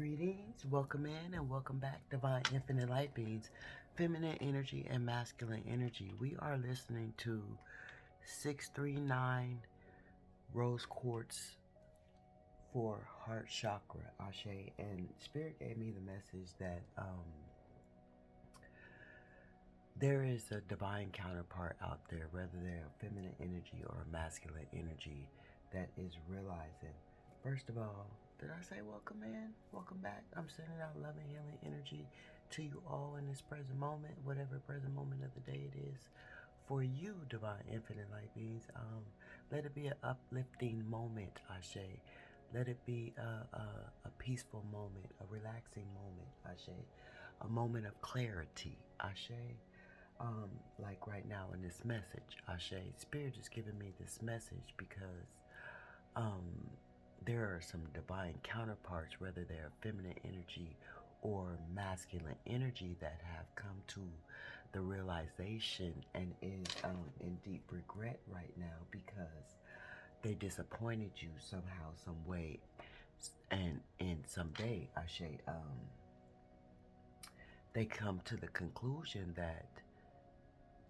Greetings, welcome in and welcome back, Divine Infinite Light Beings, Feminine Energy and Masculine Energy. We are listening to 639 Rose Quartz for Heart Chakra, Ashe, and Spirit gave me the message that there is a divine counterpart out there, whether they're a feminine energy or a masculine energy, that is realizing, first of all, did I say welcome in? Welcome back. I'm sending out love and healing energy to you all in this present moment, whatever present moment of the day it is. For you, divine infinite light beings, let it be an uplifting moment, Ashe. Let it be a peaceful moment, a relaxing moment, Ashe. A moment of clarity, Ashe. Like right now in this message, Ashe, Spirit is giving me this message because um, there are some divine counterparts, whether they're feminine energy or masculine energy, that have come to the realization and is in deep regret right now because they disappointed you somehow, some way, and in some day, Ashe, they come to the conclusion that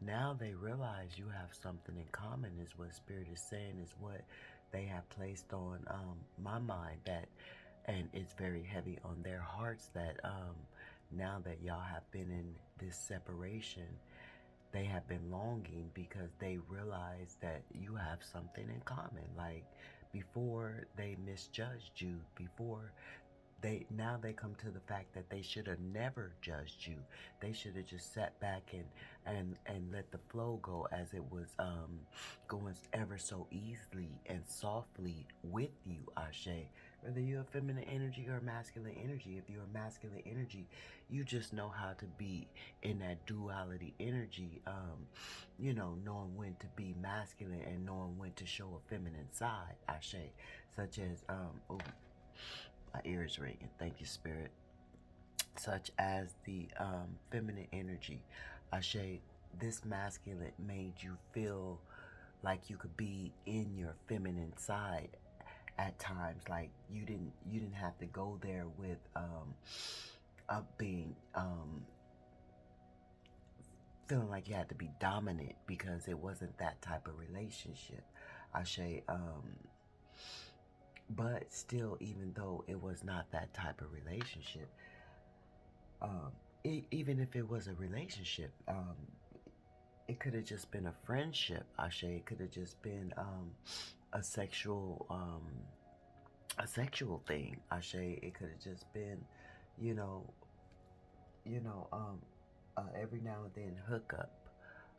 now they realize you have something in common, is what Spirit is saying, is what they have placed on my mind, that, and it's very heavy on their hearts, that now that y'all have been in this separation, they have been longing because they realize that you have something in common. Like before they misjudged you, before they come to the fact that they should have never judged you. They should have just sat back and let the flow go as it was going ever so easily and softly with you, Ashe. Whether you're a feminine energy or masculine energy, if you're a masculine energy, you just know how to be in that duality energy, knowing when to be masculine and knowing when to show a feminine side, Ashe. Such as, my ear is ringing. Thank you, Spirit. Such as the feminine energy. Ashe, this masculine made you feel like you could be in your feminine side at times. Like you didn't have to go there with being feeling like you had to be dominant, because it wasn't that type of relationship. Ashe, but still, even though it was not that type of relationship, even if it was a relationship, it could have just been a friendship, Ashe. It could have just been a sexual thing, Ashe. It could have just been, you know, every now and then hookup,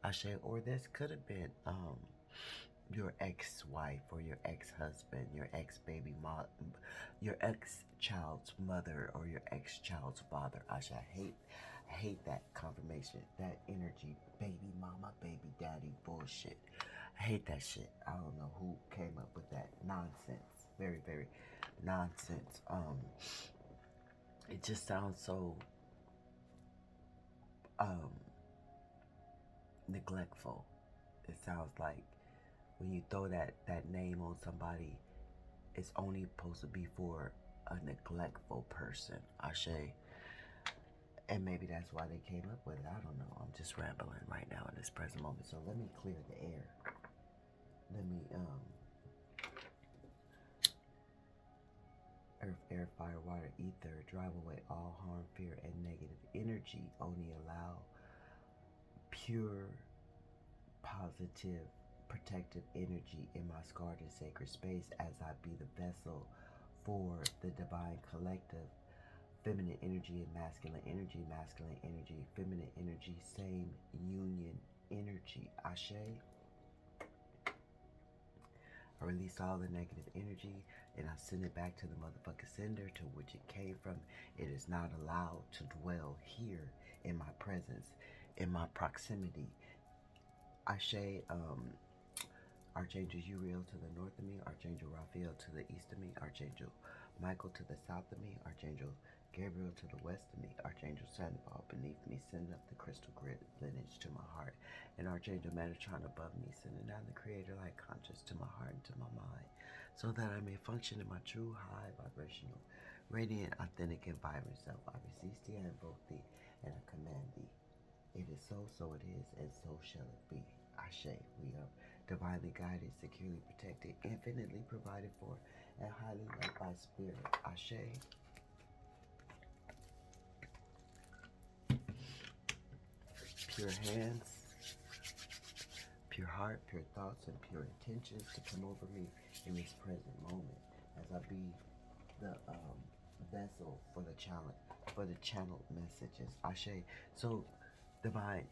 Ashe. Or this could have been your ex-wife or your ex-husband, your ex-baby mom, your ex-child's mother, or your ex-child's father. Ashe, I hate that confirmation, that energy, baby mama, baby daddy bullshit. I hate that shit. I don't know who came up with that nonsense. Very, very nonsense. It just sounds so neglectful. It sounds like when you throw that name on somebody, it's only supposed to be for a neglectful person, Ashe. And maybe that's why they came up with it. I don't know. I'm just rambling right now in this present moment. So let me clear the air. Let me earth, air, fire, water, ether, drive away all harm, fear, and negative energy. Only allow pure, positive, protective energy in my scarred and sacred space as I be the vessel for the divine collective. Feminine energy and masculine energy, feminine energy, same union energy. Ashe. I release all the negative energy and I send it back to the motherfucking sender to which it came from. It is not allowed to dwell here in my presence, in my proximity. Ashe, Archangel Uriel to the north of me, Archangel Raphael to the east of me, Archangel Michael to the south of me, Archangel Gabriel to the west of me, Archangel Sandoval beneath me, send up the crystal grid lineage to my heart, and Archangel Metatron above me, sending down the creator light conscious to my heart and to my mind, so that I may function in my true high vibrational radiant, authentic, and vibrant self. I beseech thee, I invoke thee, and I command thee. It is so, so it is, and so shall it be. Ashe. We are divinely guided, securely protected, infinitely provided for, and highly loved by spirit. Ashe. Pure hands, pure heart, pure thoughts, and pure intentions to come over me in this present moment as I be the vessel for the channeled messages. Ashe. So, divine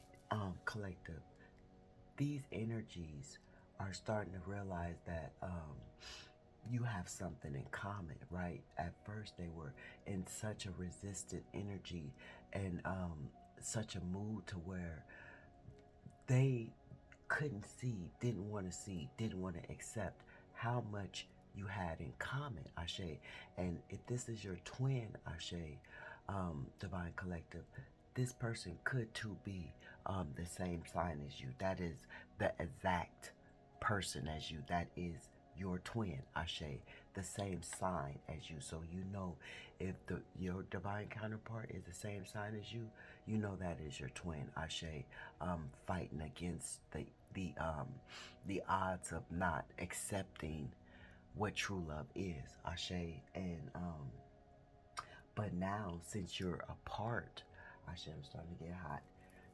collective, these energies are starting to realize that you have something in common, right? At first, they were in such a resistant energy and such a mood to where they couldn't didn't want to didn't want to accept how much you had in common, Ashe. And if this is your twin, Ashe, Divine Collective, this person could too be the same sign as you. That is the exact person as you. That is your twin, Ashe, the same sign as you. So you know if your divine counterpart is the same sign as you, you know that is your twin, Ashe, fighting against the odds of not accepting what true love is, Ashe. And but now since you're apart, Ashe, I'm starting to get hot.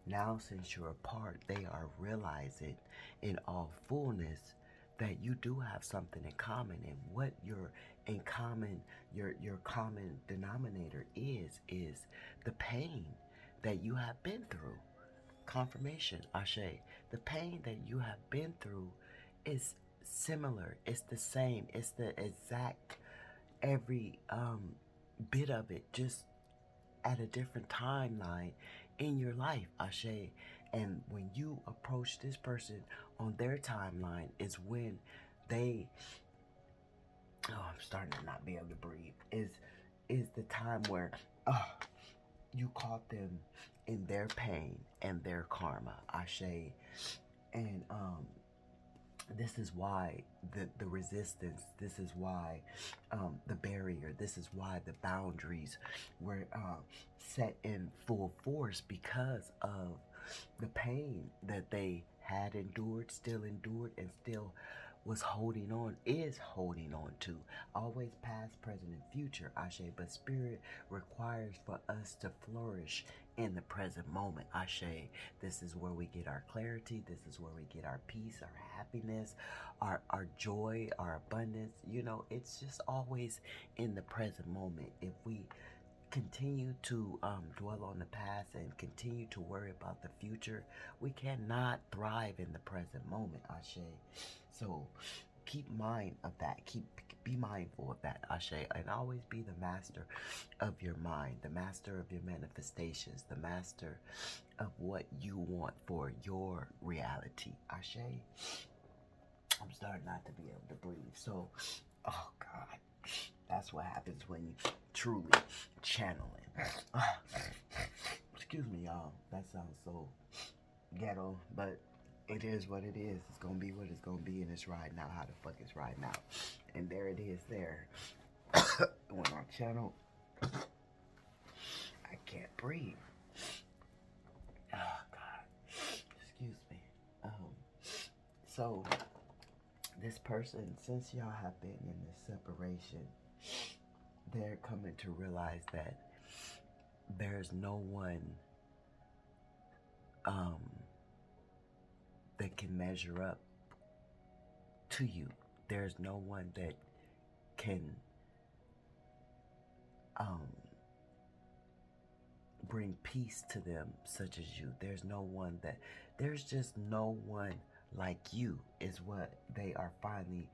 Now since you're apart, they are realizing in all fullness that you do have something in common, and what your in common your common denominator is the pain that you have been through. Confirmation, Ashe. The pain that you have been through is similar. It's the same. It's the exact every bit of it, just at a different timeline in your life, Ashe. And when you approach this person on their timeline is when they I'm starting to not be able to breathe. Is the time where you caught them in their pain and their karma, Ashe. And this is why the resistance, this is why the barrier, this is why the boundaries were set in full force, because of the pain that they had endured, still endured, and still was holding on, is holding on to. Always past, present, and future, Ashe. But spirit requires for us to flourish in the present moment, Ashe. This is where we get our clarity. This is where we get our peace, our happiness, our joy, our abundance. You know, it's just always in the present moment. If we continue to dwell on the past and continue to worry about the future, we cannot thrive in the present moment, Ashe. So keep mind of that. Be mindful of that, Ashe, and always be the master of your mind, the master of your manifestations, the master of what you want for your reality, Ashe. I'm starting not to be able to breathe. So, oh God, that's what happens when you truly channeling. Excuse me, y'all. That sounds so ghetto, but it is what it is. It's gonna be what it's gonna be, and it's riding out how the fuck it's riding out. And there it is there. When I channel, I can't breathe. Oh God. Excuse me. So this person, since y'all have been in this separation, they're coming to realize that there's no one that can measure up to you. There's no one that can bring peace to them such as you. There's just no one like you, is what they are finally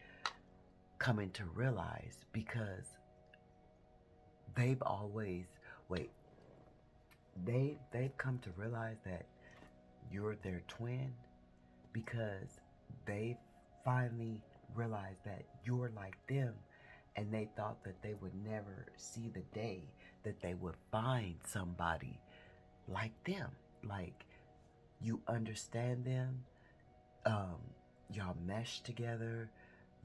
coming to realize, because they've come to realize that you're their twin, because they finally realized that you're like them, and they thought that they would never see the day that they would find somebody like them. Like, you understand them, y'all mesh together,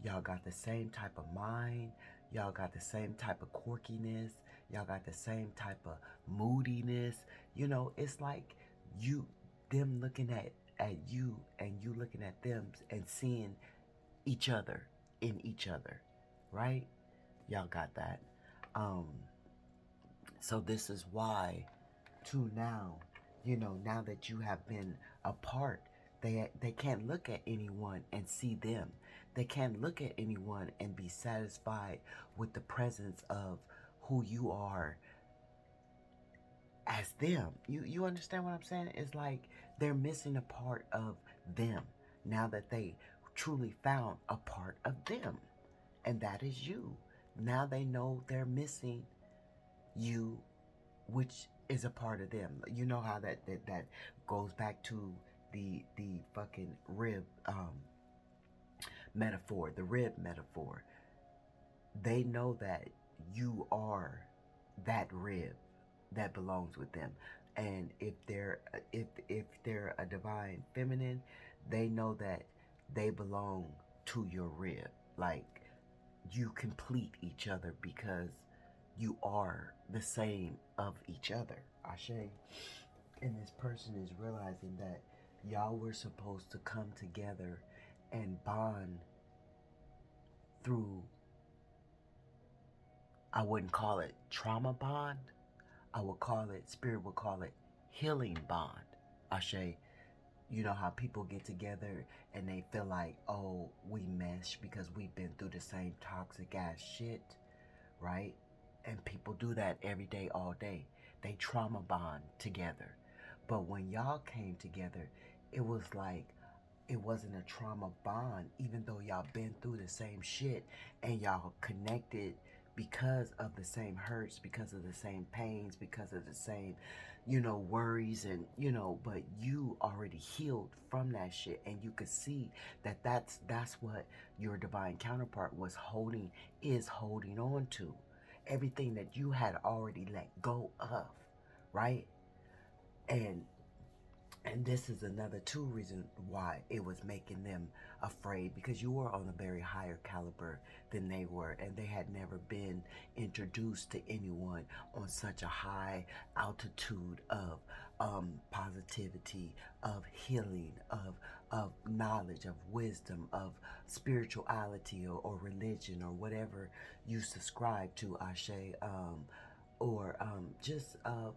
y'all got the same type of mind, Y'all got the same type of quirkiness. Y'all got the same type of moodiness. You know, it's like them looking at you and you looking at them and seeing each other in each other, right? Y'all got that. Um, so this is why, too, now, now that you have been apart, they can't look at anyone and see them. They can't look at anyone and be satisfied with the presence of who you are as them. You understand what I'm saying? It's like they're missing a part of them now that they truly found a part of them, and that is you. Now they know they're missing you, which is a part of them. You know how that goes back to the fucking rib metaphor, the rib metaphor. They know that you are that rib that belongs with them. And if they're a divine feminine, they know that they belong to your rib. Like, you complete each other because you are the same of each other. Ashe. And this person is realizing that y'all were supposed to come together and bond through, I wouldn't call it trauma bond. I would call it, spirit would call it healing bond. Ashe. You know how people get together and they feel like, oh, we mesh because we've been through the same toxic ass shit, right? And people do that every day, all day. They trauma bond together. But when y'all came together, it was like, it wasn't a trauma bond, even though y'all been through the same shit and y'all connected because of the same hurts, because of the same pains, because of the same, worries, and, but you already healed from that shit. And you could see that that's what your divine counterpart is holding on to. Everything that you had already let go of, right? And this is another two reason why it was making them afraid, because you were on a very higher caliber than they were, and they had never been introduced to anyone on such a high altitude of positivity, of healing, of knowledge, of wisdom, of spirituality, or religion, or whatever you subscribe to, Ashe, or just of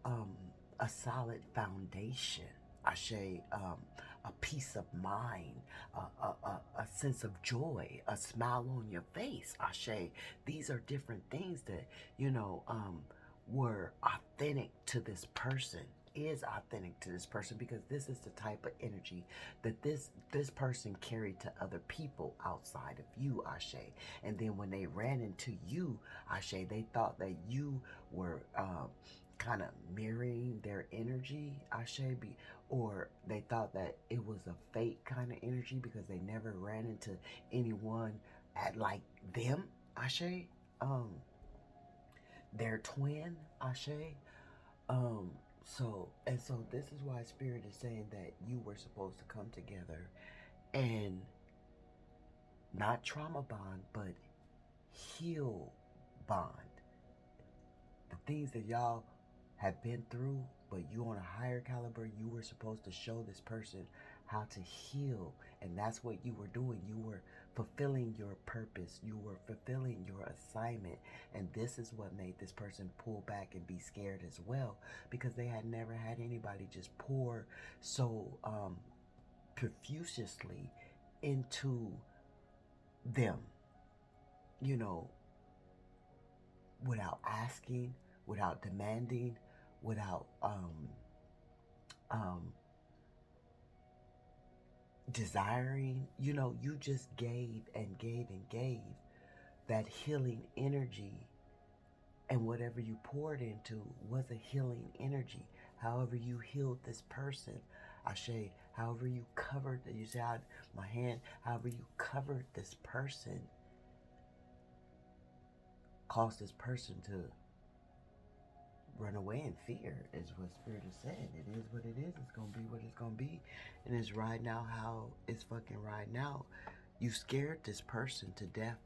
um, a solid foundation, Ashe, a peace of mind, a sense of joy, a smile on your face, Ashe. These are different things that, were authentic to this person, is authentic to this person, because this is the type of energy that this person carried to other people outside of you, Ashe. And then when they ran into you, Ashe, they thought that you were kind of mirroring their energy, Ashe, or they thought that it was a fake kind of energy because they never ran into anyone at like them, Ashe, their twin, Ashe. So this is why Spirit is saying that you were supposed to come together and not trauma bond, but heal bond. The things that y'all have been through, but you on a higher caliber, you were supposed to show this person how to heal. And that's what you were doing. You were fulfilling your purpose. You were fulfilling your assignment. And this is what made this person pull back and be scared as well, because they had never had anybody just pour so profusely into them, without asking, without demanding, without desiring. You just gave and gave and gave that healing energy, and whatever you poured into was a healing energy. However you healed this person, Ashe, however you covered, you said my hand, however you covered this person, caused this person to run away in fear, is what Spirit is saying. It is what it is. It's going to be what it's going to be. And it's right now how it's fucking right now. You scared this person to death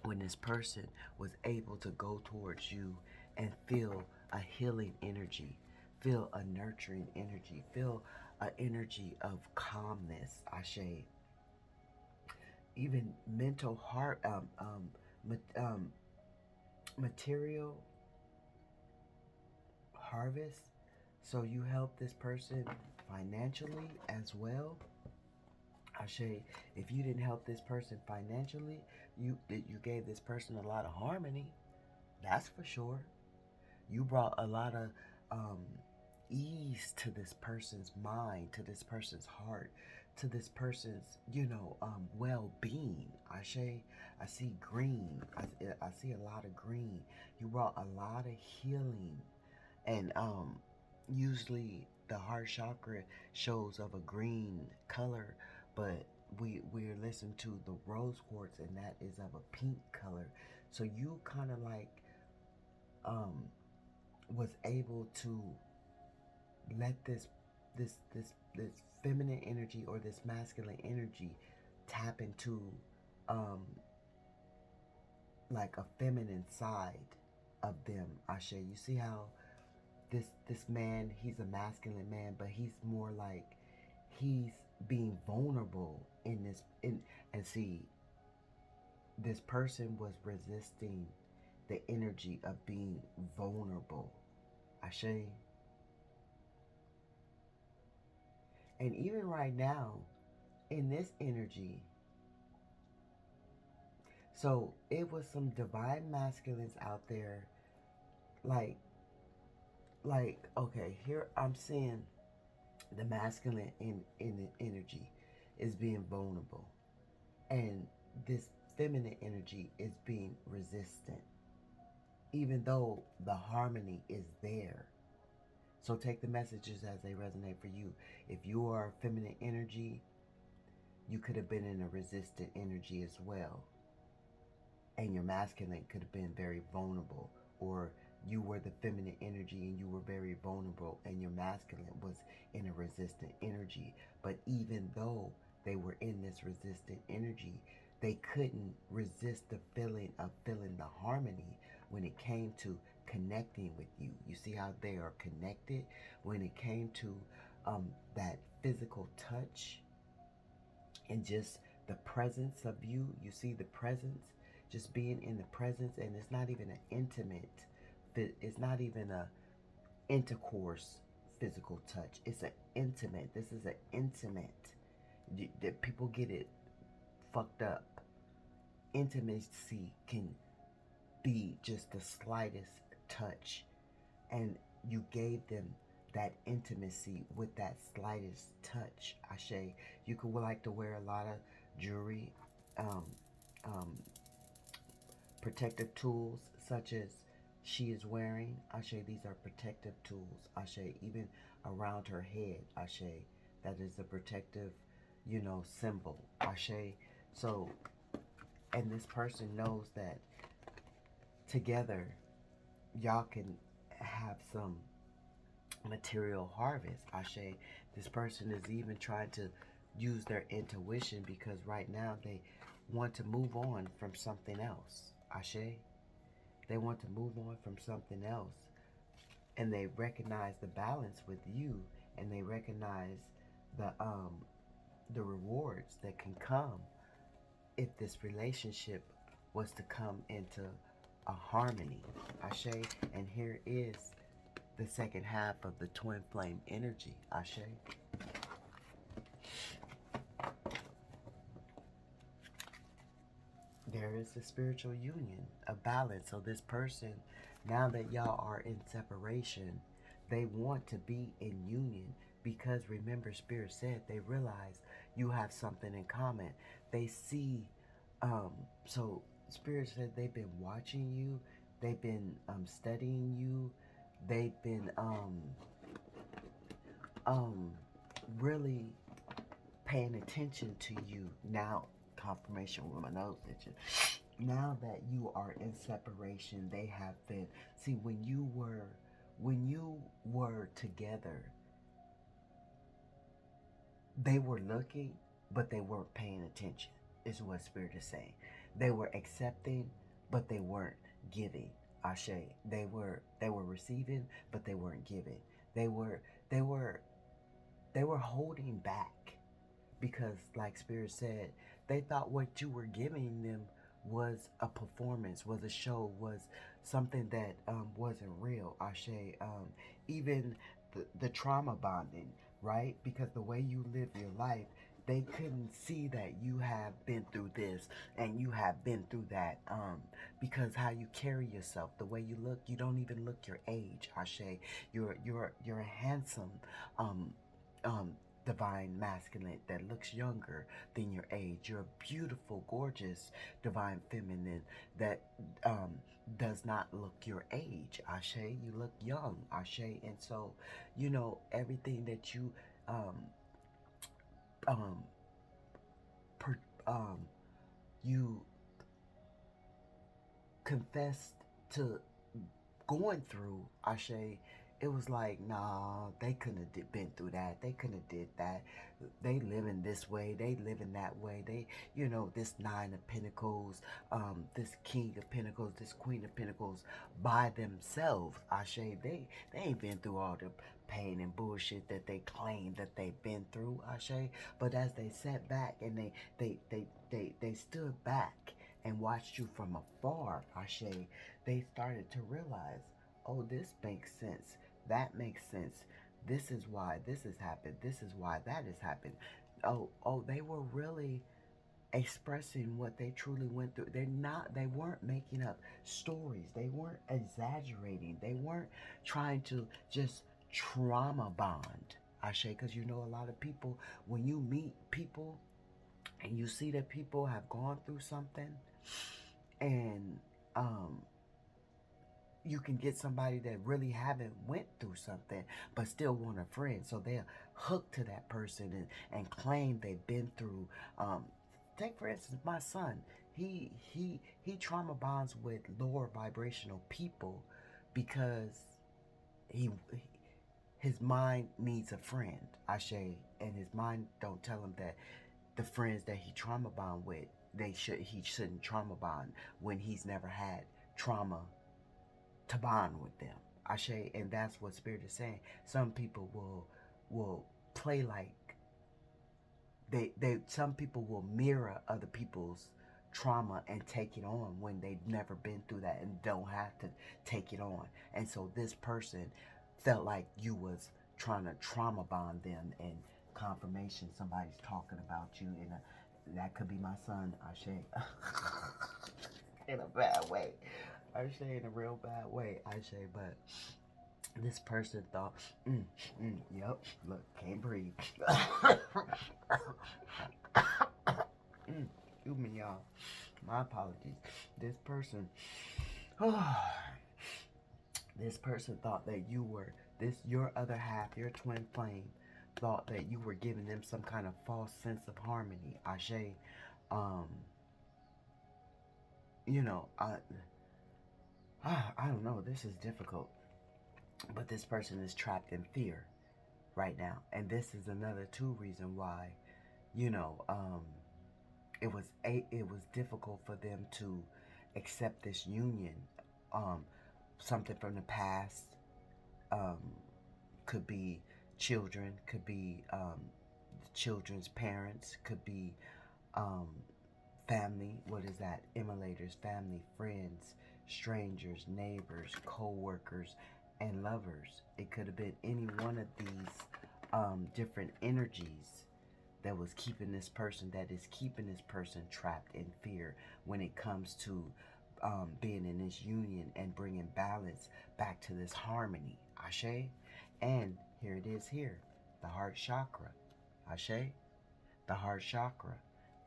when this person was able to go towards you and feel a healing energy, feel a nurturing energy, feel an energy of calmness, Ashe. Even mental heart, material harvest. So you help this person financially as well. Ashe, if you didn't help this person financially, you gave this person a lot of harmony. That's for sure. You brought a lot of um, ease to this person's mind, to this person's heart, to this person's, well-being. Ashe, I see green. I see a lot of green. You brought a lot of healing. And usually the heart chakra shows of a green color, but we're listening to the rose quartz, and that is of a pink color. So you kind of like um was able to let this feminine energy or this masculine energy tap into um like a feminine side of them. Ashe, you see how this man, he's a masculine man, but he's more like he's being vulnerable in this in and see, this person was resisting the energy of being vulnerable. Ashe. And even right now, in this energy, so it was some divine masculines out there, like okay, here I'm seeing the masculine in the energy is being vulnerable, and this feminine energy is being resistant, even though the harmony is there. So take the messages as they resonate for you. If you are feminine energy, you could have been in a resistant energy as well. And your masculine could have been very vulnerable. Or you were the feminine energy and you were very vulnerable, and your masculine was in a resistant energy. But even though they were in this resistant energy, they couldn't resist the feeling of feeling the harmony when it came to connecting with you. You see how they are connected when it came to that physical touch and just the presence of you. You see the presence, just being in the presence, and it's not even an intimate, it's not even a intercourse physical touch. It's an intimate. This is an intimate. People get it fucked up. Intimacy can be just the slightest touch, and you gave them that intimacy with that slightest touch. Ashe, you could like to wear a lot of jewelry, um, um, protective tools such as she is wearing. Ashe, these are protective tools. Ashe, even around her head. Ashe, that is a protective, symbol. Ashe. So, and this person knows that together y'all can have some material harvest. Ashe, this person is even trying to use their intuition because right now they want to move on from something else. Ashe, they want to move on from something else, and they recognize the balance with you, and they recognize the rewards that can come if this relationship was to come into a harmony. Ashe, and here is the second half of the twin flame energy. Ashe. There is a spiritual union, a balance. So this person, now that y'all are in separation, they want to be in union because remember, Spirit said they realize you have something in common. They see, so Spirit said they've been watching you, they've been studying you, they've been really paying attention to you. Now, confirmation with my nose itching. Now that you are in separation, they have been, see, when you were together, they were looking, but they weren't paying attention, is what Spirit is saying. They were accepting, but they weren't giving. Ashe. They were receiving, but they weren't giving. They were they were they were holding back because, like Spirit said, they thought what you were giving them was a performance, was a show, was something that wasn't real. Ashe. Even the trauma bonding, right? Because the way you live your life, they couldn't see that you have been through this and you have been through that. Because how you carry yourself, the way you look, you don't even look your age. Ashe. You're a handsome um um divine masculine that looks younger than your age. You're a beautiful, gorgeous divine feminine that does not look your age. Ashe, you look young. Ashe, and so everything that you um um per, um you confessed to going through, Ashe, it was like, nah, they couldn't have been through that. They couldn't have did that. They living this way. They living that way. They, this Nine of Pentacles, this King of Pentacles, this Queen of Pentacles by themselves, Ashe. They ain't been through all the pain and bullshit that they claim that they've been through, Ashe. But as they sat back and they stood back and watched you from afar, Ashe, they started to realize, oh, this makes sense. That makes sense. This is why this has happened. This is why that has happened. Oh, they were really expressing what they truly went through. They weren't making up stories. They weren't exaggerating. They weren't trying to just trauma bond. Ashe, because a lot of people, when you meet people and you see that people have gone through something, and you can get somebody that really haven't went through something but still want a friend, so they're hooked to that person and claim they've been through. Take for instance my son. He trauma bonds with lower vibrational people because he his mind needs a friend, Ashe, and his mind don't tell him that the friends that he trauma bond with, he shouldn't trauma bond when he's never had trauma to bond with them. Ashe, and that's what Spirit is saying. Some people will play like some people will mirror other people's trauma and take it on when they've never been through that and don't have to take it on. And so this person felt like you was trying to trauma bond them, and confirmation somebody's talking about you that could be my son, Ashe. In a bad way. Ashe, in a real bad way, Ashe. But this person thought, yep, look, can't breathe. Excuse me, y'all. My apologies. This person, this person thought that your other half, your twin flame, thought that you were giving them some kind of false sense of harmony. Ashe, I don't know. This is difficult. But this person is trapped in fear right now. And this is another reason why, it was difficult for them to accept this union. Something from the past, could be children, could be children's parents, could be family. What is that? Emulators, family, friends, strangers, neighbors, co-workers, and lovers. It could have been any one of these different energies that was keeping this person, trapped in fear when it comes to being in this union and bringing balance back to this harmony. Ashe? And here it is here, the heart chakra. Ashe? The heart chakra.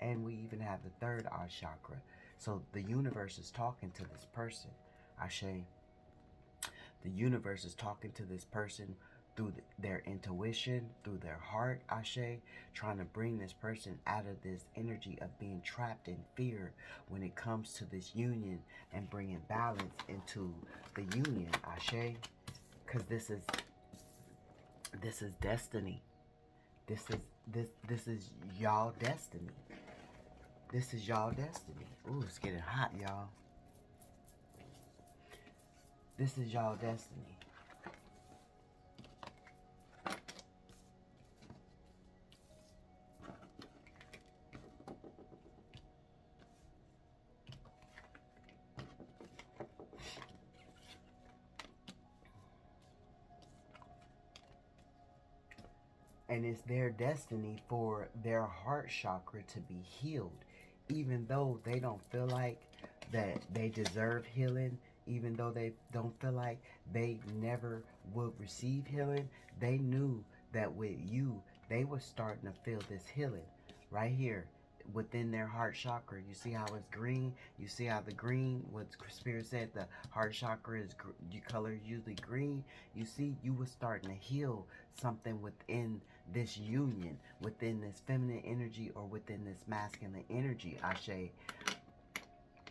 And we even have the third eye chakra. So the universe is talking to this person. Ashe? The universe is talking to this person through their intuition, through their heart, Ashe, trying to bring this person out of this energy of being trapped in fear when it comes to this union and bringing balance into the union, Ashe, because this is destiny. This is y'all destiny. This is y'all destiny. Ooh, it's getting hot, y'all. This is y'all destiny. And it's their destiny for their heart chakra to be healed, even though they don't feel like that they deserve healing, even though they don't feel like they never will receive healing. They knew that with you they were starting to feel this healing right here within their heart chakra. You see how it's green? You see how the green, what Spirit said, the heart chakra is color usually green. You see, you were starting to heal something within this union, within this feminine energy or within this masculine energy, Ashe.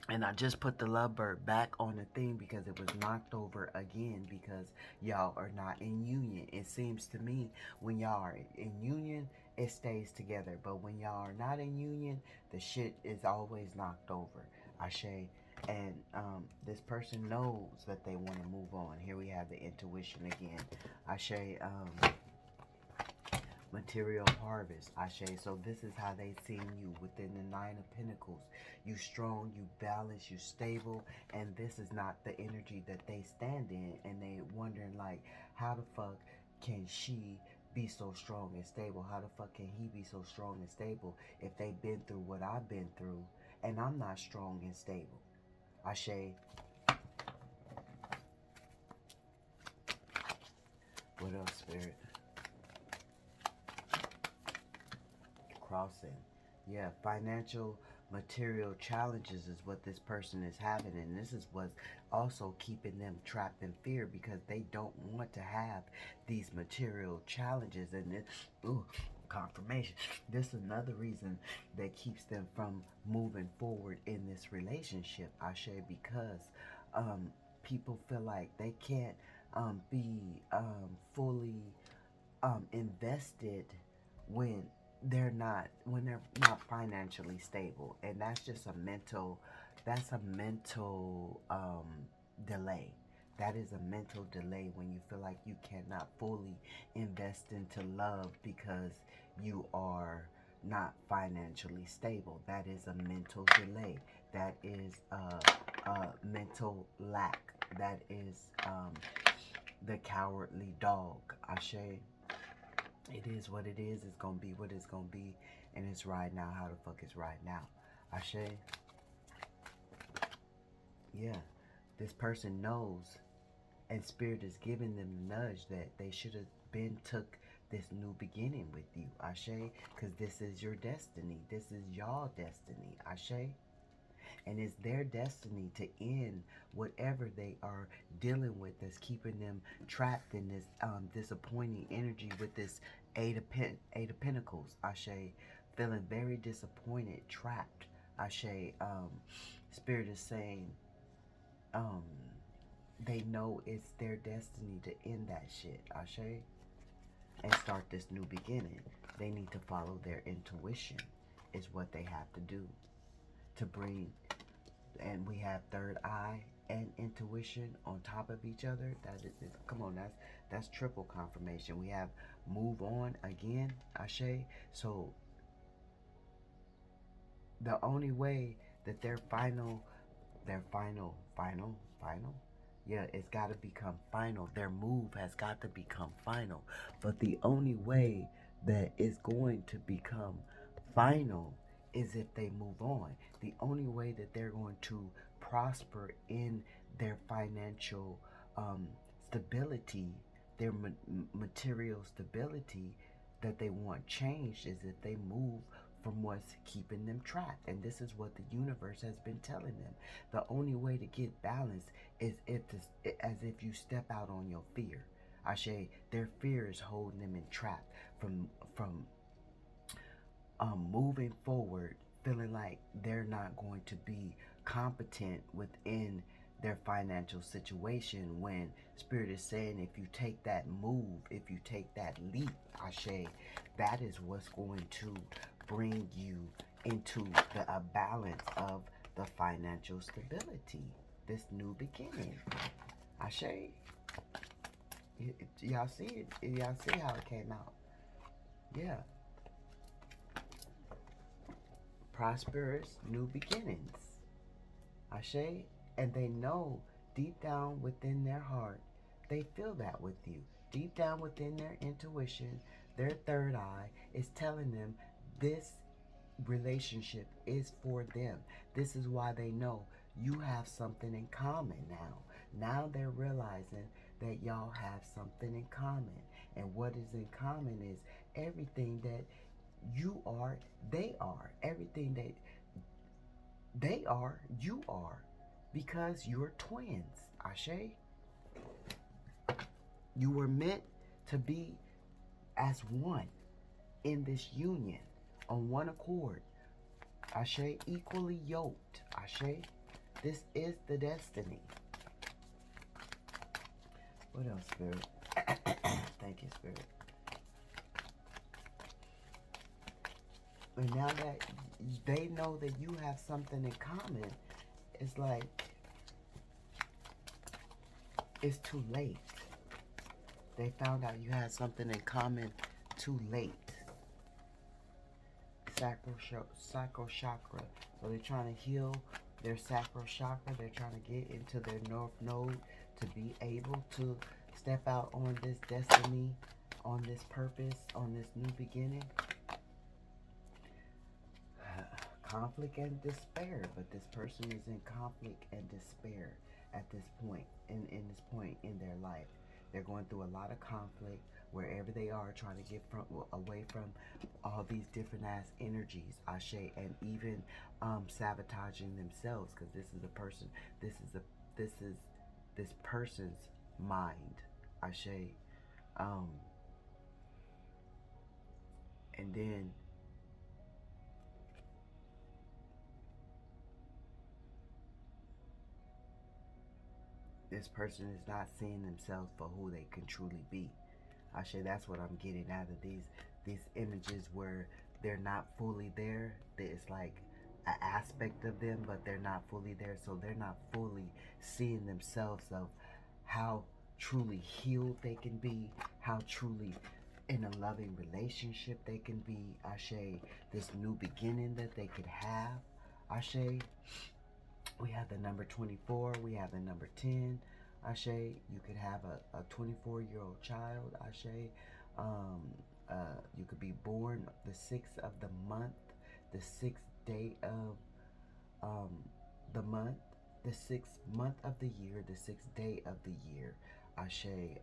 And I just put the lovebird back on the thing because it was knocked over again because y'all are not in union. It seems to me when y'all are in union, it stays together. But when y'all are not in union, the shit is always knocked over. Ashe. And this person knows that they want to move on. Here we have the intuition again. Ashe. Material harvest, Ashe. So this is how they seen you within the Nine of Pentacles. You strong, you balanced, you stable, and this is not the energy that they stand in. And they wondering like, how the fuck can she be so strong and stable? How the fuck can he be so strong and stable if they've been through what I've been through and I'm not strong and stable? Ashe. What else, Spirit? Crossing. Yeah, financial material challenges is what this person is having, and this is what's also keeping them trapped in fear because they don't want to have these material challenges. And this, ooh, confirmation. This is another reason that keeps them from moving forward in this relationship, Ashe, because people feel like they can't be fully invested when they're not financially stable. And that's just a mental delay. That is a mental delay when you feel like you cannot fully invest into love because you are not financially stable. That is a mental delay. That is a mental lack. That is the cowardly dog, Ashe. It is what it is. It's going to be what it's going to be. And it's right now. How the fuck is right now? Ashe. Yeah. This person knows. And Spirit is giving them the nudge that they should have been took this new beginning with you. Ashe. Because this is your destiny. This is y'all destiny. Ashe. And it's their destiny to end whatever they are dealing with that's keeping them trapped in this disappointing energy with this Eight of Pentacles, Ashe. Feeling very disappointed, trapped, Ashe. Spirit is saying they know it's their destiny to end that shit, Ashe, and start this new beginning. They need to follow their intuition is what they have to do to bring. And we have third eye and intuition on top of each other. That is, come on, that's triple confirmation. We have move on again, Ashe. So the only way that their final, yeah, it's got to become final. Their move has got to become final. But the only way that it's going to become final is if they move on. The only way that they're going to prosper in their financial stability, their material stability that they want changed, is if they move from what's keeping them trapped. And this is what the universe has been telling them. The only way to get balance is as if you step out on your fear. Ashe, their fear is holding them entrapped from moving forward, feeling like they're not going to be competent within their financial situation, when Spirit is saying if you take that move, if you take that leap, Ashe, that is what's going to bring you into a balance of the financial stability, this new beginning. Ashe, y'all see it? Y'all see how it came out? Yeah. Prosperous new beginnings. Ashe, and they know deep down within their heart, they feel that with you. Deep down within their intuition, their third eye is telling them this relationship is for them. This is why they know you have something in common now. Now they're realizing that y'all have something in common. And what is in common is everything that you are, they are. Everything that they are, you are. Because you're twins, Ashe. You were meant to be as one in this union, on one accord. Ashe, equally yoked. Ashe, this is the destiny. What else, Spirit? Thank you, Spirit. And now that they know that you have something in common, it's like, it's too late. They found out you had something in common too late. Sacral chakra. So they're trying to heal their sacral chakra. They're trying to get into their north node to be able to step out on this destiny, on this purpose, on this new beginning. Conflict and despair, but this person is in conflict and despair at this point, in this point in their life. They're going through a lot of conflict wherever they are, trying to get away from all these different ass energies, Ashe, and even sabotaging themselves, because this is a person, this is this person's mind, Ashe, and then this person is not seeing themselves for who they can truly be. Ashe, that's what I'm getting out of these images where they're not fully there. It's like an aspect of them, but they're not fully there. So they're not fully seeing themselves of how truly healed they can be, how truly in a loving relationship they can be. Ashe, this new beginning that they could have. Ashe. We have the number 24. We have the number 10. Ashe, you could have a 24-year-old child. Ashe, you could be born the 6th of the month, the 6th day of the month, the 6th month of the year, the 6th day of the year. Ashe,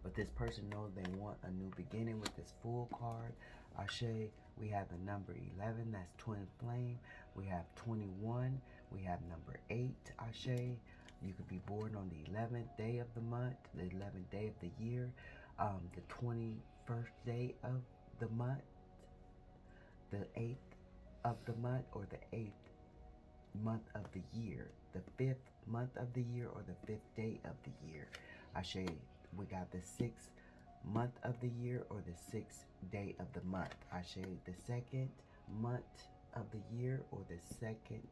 but this person knows they want a new beginning with this Fool card. Ashe, we have the number 11, that's twin flame. We have 21, we have number 8, Ashe. You could be born on the 11th day of the month, the 11th day of the year, the 21st day of the month, the 8th of the month, or the 8th month of the year, the 5th month of the year, or the 5th day of the year. Ashe, we got the 6th month of the year, or the 6th day of the month. Ashe, the 2nd month of the year, or the 2nd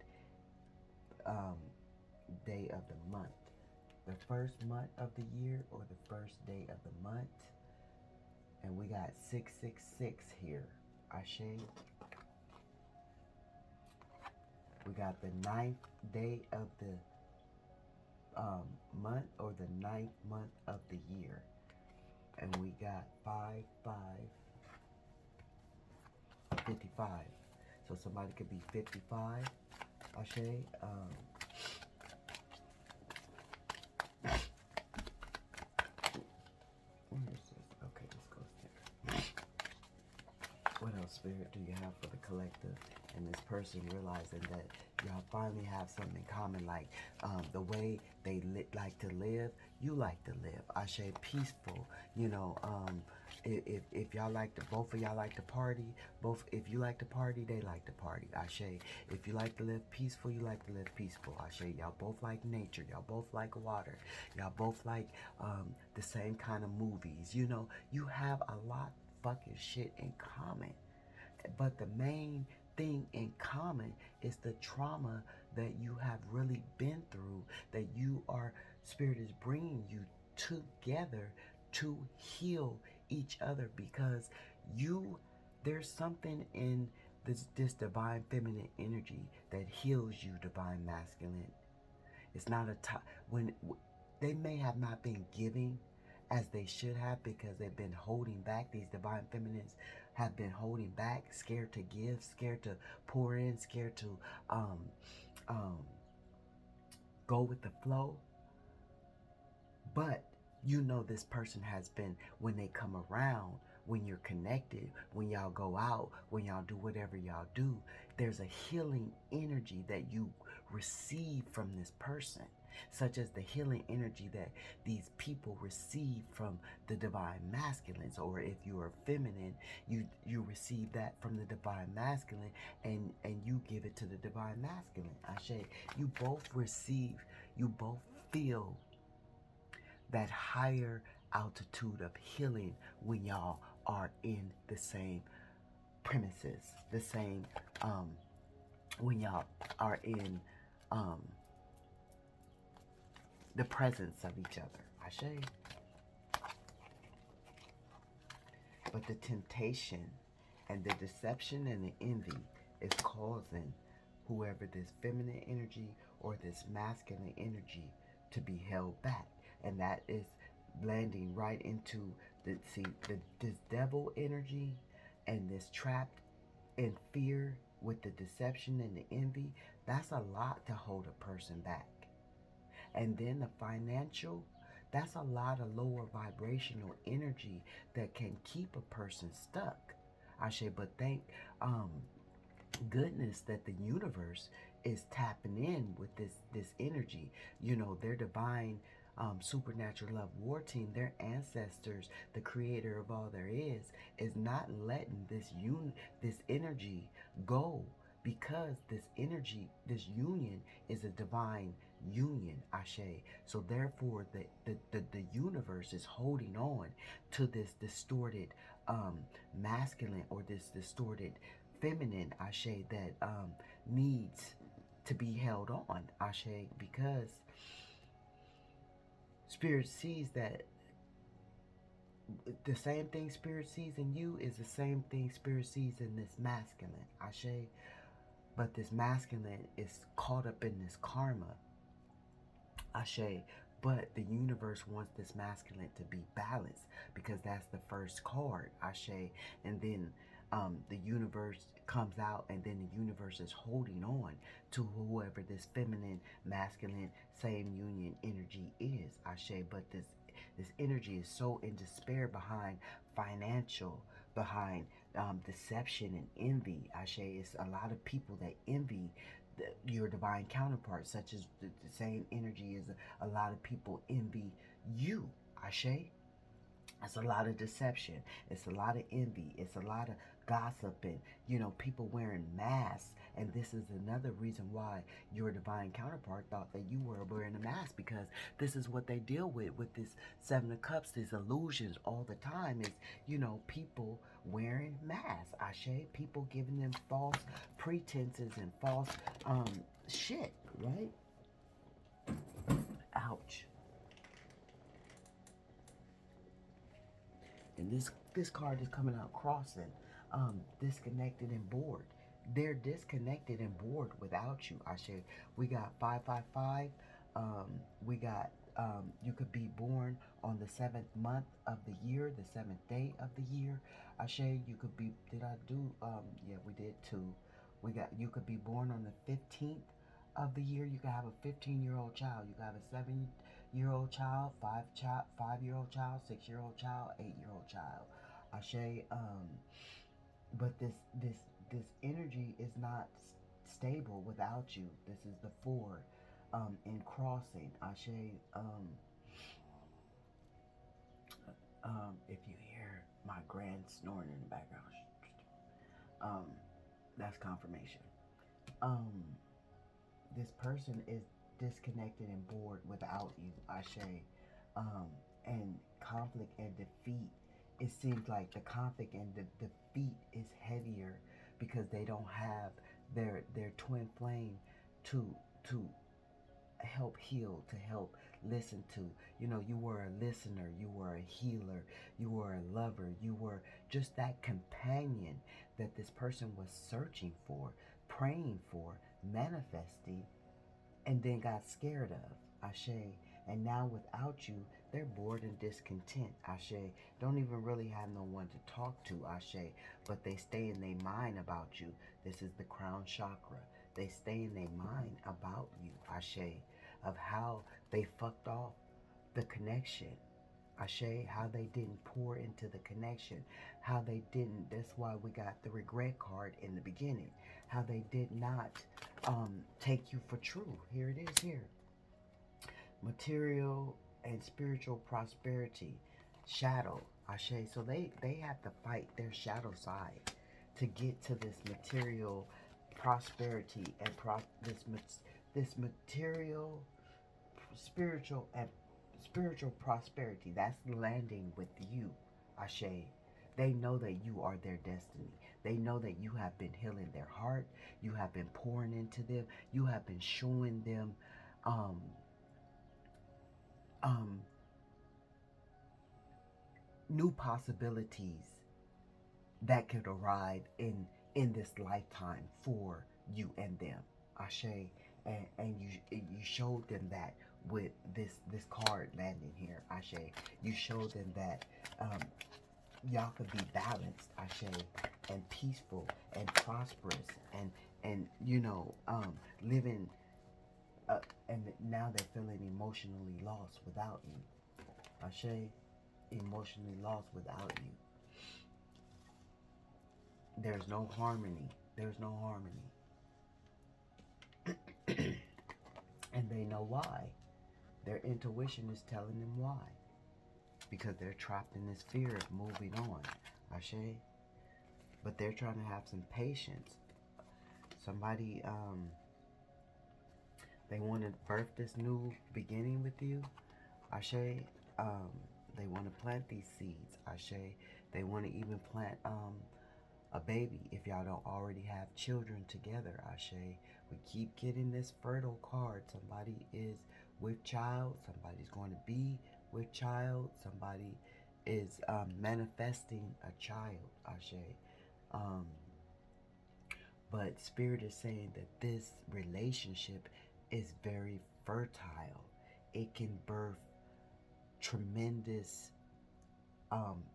day of the month. The 1st month of the year, or the 1st day of the month. And we got 666 here. Ashe. We got the 9th day of the month, or the 9th month of the year. And we got 55. So somebody could be 55. Ashe. Where is this? Okay, let's go there. What else, Spirit, do you have for the collective? And this person realizing that y'all finally have something in common, like the way they like to live, you like to live. Ashe, peaceful. You know, if y'all like to, both of y'all like to party, if you like to party, they like to party. Ashe, if you like to live peaceful, you like to live peaceful. Ashe, y'all both like nature, y'all both like water, y'all both like the same kind of movies. You know, you have a lot fucking shit in common. But the main thing in common is the trauma that you have really been through, that Spirit is bringing you together to heal each other, because there's something in this divine feminine energy that heals you, divine masculine. It's not when they may have not been giving as they should have, because they've been holding back. These divine feminines have been holding back, scared to give, scared to pour in, scared to um, um, go with the flow. But this person has been, when they come around, when you're connected, when y'all go out, when y'all do whatever y'all do, there's a healing energy that you receive from this person, such as the healing energy that these people receive from the divine masculines. Or if you are feminine, you receive that from the divine masculine, and you give it to the divine masculine. Ashe, you both feel that higher altitude of healing when y'all are in the same premises, the same, when y'all are in the presence of each other. Ashe. But the temptation and the deception and the envy is causing whoever this feminine energy or this masculine energy to be held back. And that is landing right into this devil energy, and this trapped in fear with the deception and the envy. That's a lot to hold a person back. And then the financial, that's a lot of lower vibrational energy that can keep a person stuck. Ashe, but thank goodness that the universe is tapping in with this energy. Their divine supernatural love war team, their ancestors, the creator of all there is not letting this energy go, because this energy, this union, is a divine union. Ashe. So therefore the universe is holding on to this distorted masculine, or this distorted feminine, Ashe, that needs to be held on, Ashe, because Spirit sees that the same thing Spirit sees in you is the same thing Spirit sees in this masculine, Ashe. But this masculine is caught up in this karma, Ashe. But the universe wants this masculine to be balanced, because that's the first card, Ashe. And then the universe comes out, and then the universe is holding on to whoever this feminine, masculine, same union energy is, Ashe. But this energy is so in despair behind financial, behind deception and envy, Ashe. It's a lot of people that envy your divine counterpart, such as the same energy as a lot of people envy you, Ashe. It's a lot of deception. It's a lot of envy. It's a lot of gossiping. People wearing masks. And this is another reason why your divine counterpart thought that you were wearing a mask, because this is what they deal with this Seven of Cups, these illusions all the time, is, people wearing masks, Ashe. People giving them false pretenses and false shit, right? Ouch. And this card is coming out crossing, disconnected and bored. They're disconnected and bored without you, Ashe. We got 555. We got you could be born on the 7th month of the year, the 7th day of the year, Ashe. You could be. Did I do? Yeah, we did too. You could be born on the 15th of the year. You could have a 15-year-old child. You could have a 7-year-old child, 5-year-old child, 6-year-old child, 8-year-old child, Ashe. But this energy is not stable without you. This is the 4 in crossing, Ashe. If you hear my grand snoring in the background, that's confirmation. This person is disconnected and bored without you, Ashe. And conflict and defeat, it seems like the conflict and the defeat is heavier because they don't have their twin flame to help heal, to help listen to. You know, you were a listener, you were a healer, you were a lover, you were just that companion that this person was searching for, praying for, manifesting, and then got scared of. Ashe. And now without you, they're bored and discontent. Ashe. Don't even really have no one to talk to. Ashe. But they stay in their mind about you. This is the crown chakra. They stay in their mind about you. Ashe. Of how they fucked off the connection. Ashe, how they didn't pour into the connection, how they didn't, that's why we got the regret card in the beginning, how they did not take you for true. Here it is here. Material and spiritual prosperity, shadow, Ashe. So they have to fight their shadow side to get to this material prosperity and this material, spiritual prosperity that's landing with you, Ashe. They know that you are their destiny. They know that you have been healing their heart. You have been pouring into them. You have been showing them new possibilities that could arrive in this lifetime for you and them, Ashe. And you showed them that with this card landing here, Ashe. You showed them that y'all could be balanced, Ashe, and peaceful and prosperous and you know living and now they're feeling emotionally lost without you, Ashe. Emotionally lost without you. There's no harmony. There's no harmony. And they know why. Their intuition is telling them why. Because they're trapped in this fear of moving on, Ashe. But they're trying to have some patience. Somebody, they want to birth this new beginning with you, Ashe. They want to plant these seeds, Ashe. They want to even plant a baby if y'all don't already have children together, Ashe. We keep getting this fertile card. Somebody is with child. Somebody's going to be with child. Somebody is manifesting a child, Ashe. But Spirit is saying that this relationship is very fertile. It can birth tremendous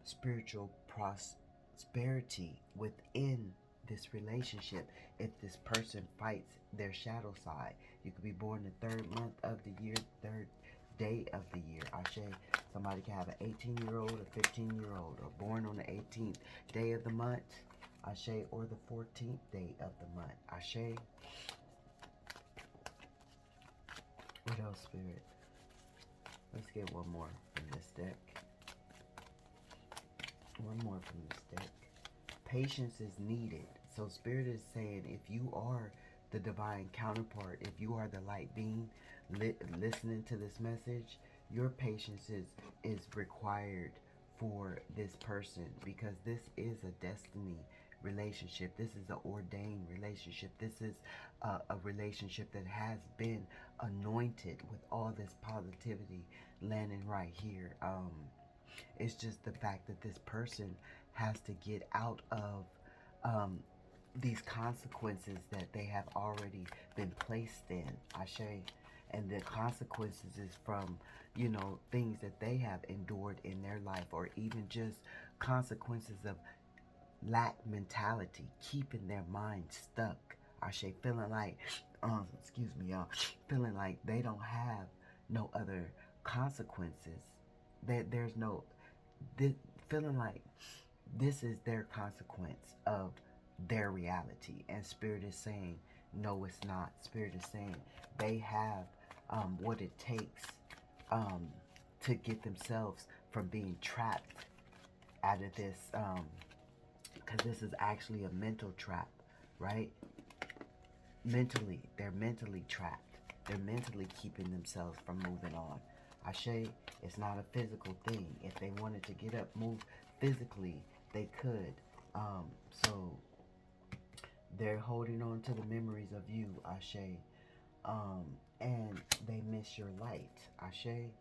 spiritual prosperity within this relationship if this person fights their shadow side. You could be born the 3rd month of the year, 3rd day of the year, Ashe. Somebody can have an 18-year-old, a 15-year-old, or born on the 18th day of the month, Ashe, or the 14th day of the month, Ashe. What else, Spirit? Let's get one more from this deck. One more from this deck. Patience is needed. So Spirit is saying if you are the divine counterpart, if you are the light being listening to this message, your patience is required for this person, because this is a destiny relationship. This is an ordained relationship. This is a relationship that has been anointed with all this positivity landing right here. It's just the fact that this person has to get out of these consequences that they have already been placed in, Ashe. And the consequences is from, you know, things that they have endured in their life, or even just consequences of lack mentality, keeping their mind stuck, Ashe, feeling like, excuse me, y'all, feeling like they don't have no other consequences. There's no, feeling like this is their consequence of their reality. And Spirit is saying, no, it's not. Spirit is saying they have what it takes to get themselves from being trapped out of this, because this is actually a mental trap, right? Mentally, they're mentally trapped. They're mentally keeping themselves from moving on. Ashe, it's not a physical thing. If they wanted to get up, move physically, they could. So They're holding on to the memories of you, Ashe. And they miss your light, Ashe.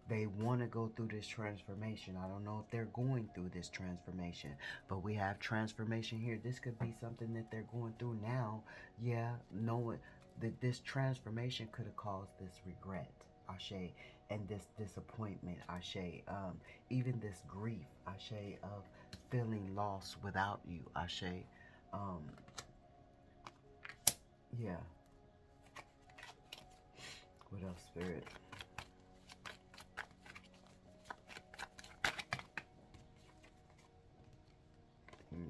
They want to go through this transformation. I don't know if they're going through this transformation, but we have transformation here. This could be something that they're going through now. Yeah, knowing that this transformation could have caused this regret, Ashe, and this disappointment, Ashe, even this grief, Ashe, of feeling lost without you, Ashe. Um, yeah. What else, Spirit?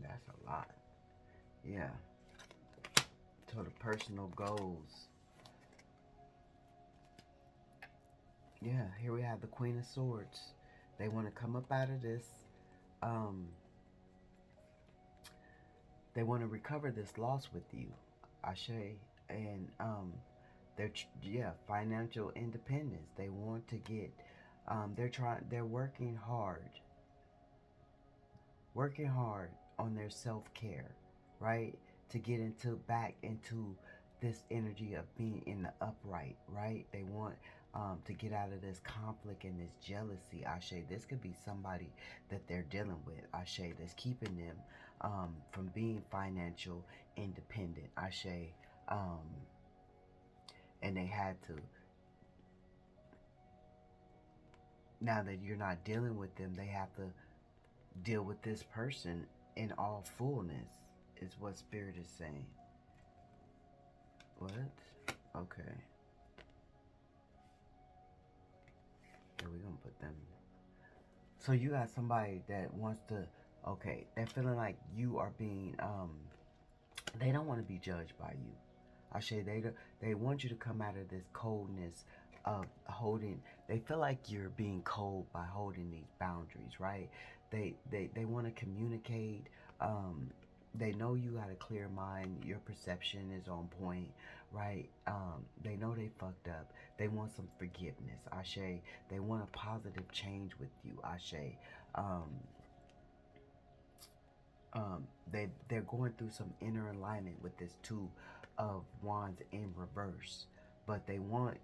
That's a lot. Yeah. So the personal goals. Yeah, here we have the Queen of Swords. They want to come up out of this. Um, they want to recover this loss with you, Ashe. And yeah, financial independence. They want to get. They're working hard on their self-care, right? To get back into this energy of being in the upright, right? They want to get out of this conflict and this jealousy, Ashe. This could be somebody that they're dealing with, Ashe, that's keeping them from being financial independent, Ashe. Um, and they had to, now that you're not dealing with them, they have to deal with this person in all fullness, is what Spirit is saying. What? Okay. Here we gonna put them. So you got somebody that wants to, okay, they're feeling like you are being, they don't want to be judged by you. They want you to come out of this coldness of holding. They feel like you're being cold by holding these boundaries, right? They want to communicate. They know you got a clear mind. Your perception is on point, right? They know they fucked up. They want some forgiveness, Ashe. They want a positive change with you, Ashe. Um, they're going through some inner alignment with this Two of Wands in reverse, but they want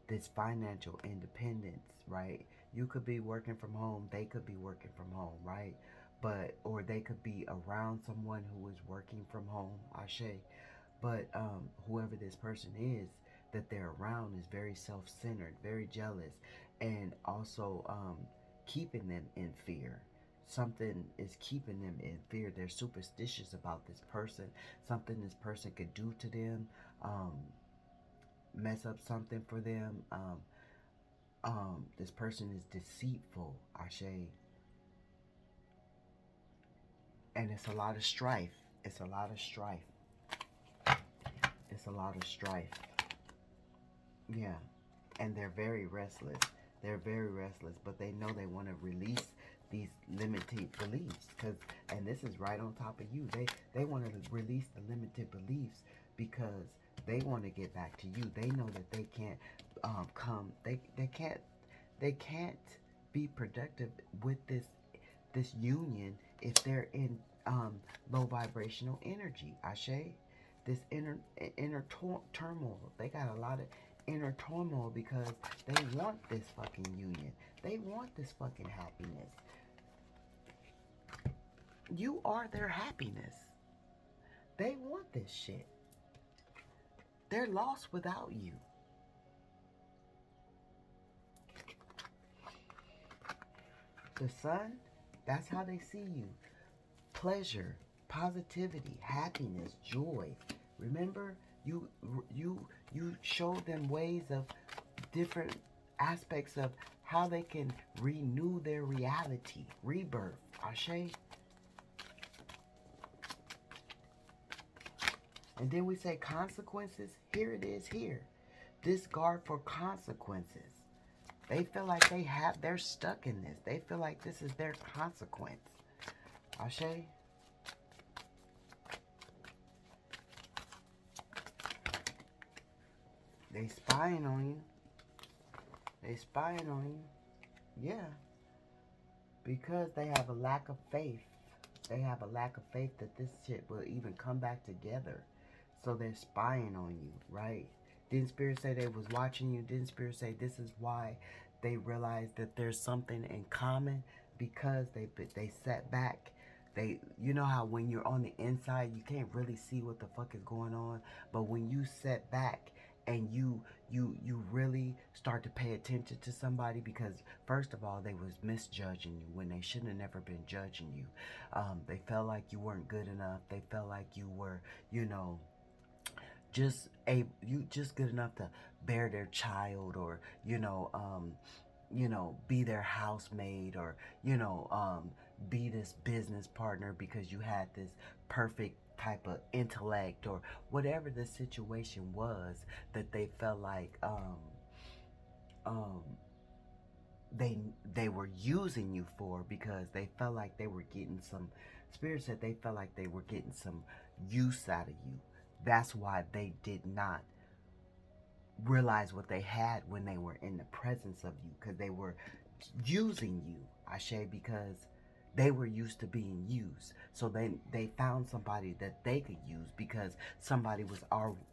this financial independence, right? You could be working from home, they could be working from home, right? But or they could be around someone who is working from home, Ashe. But whoever this person is that they're around is very self-centered, very jealous, and also keeping them in fear. Something is keeping them in fear. They're superstitious about this person. Something this person could do to them, um, mess up something for them. This person is deceitful, Ashe, and it's a lot of strife. It's a lot of strife. It's a lot of strife. Yeah, and they're very restless. They're very restless, but they know they want to release these limited beliefs. And this is right on top of you. They want to release the limited beliefs because they want to get back to you. They know that they can't come. They can't be productive with this union if they're in low vibrational energy. Ashe, this inner turmoil. They got a lot of inner turmoil because they want this fucking union. They want this fucking happiness. You are their happiness. They want this shit. They're lost without you. The sun, that's how they see you. Pleasure, positivity, happiness, joy. Remember, you showed them ways of different aspects of how they can renew their reality, rebirth. Ashe. And then we say consequences. Here it is here. Discard for consequences. They feel like they're stuck in this. They feel like this is their consequence. Ashe. They spying on you. They spying on you. Yeah. Because they have a lack of faith. They have a lack of faith that this shit will even come back together. So they're spying on you, right? Didn't Spirit say they was watching you? Didn't Spirit say this is why they realized that there's something in common? Because they sat back. They, you know how when you're on the inside you can't really see what the fuck is going on, but when you set back and you really start to pay attention to somebody, because first of all they was misjudging you when they shouldn't have never been judging you. They felt like you weren't good enough. They felt like you were, you know, just good enough to bear their child, or be their housemaid, or be this business partner because you had this perfect type of intellect, or whatever the situation was that they felt like um, they were using you for, because they felt like they were getting some. Spirit said they felt like they were getting some use out of you. That's why they did not realize what they had when they were in the presence of you, because they were using you, Ashe, because they were used to being used. So they found somebody that they could use because somebody was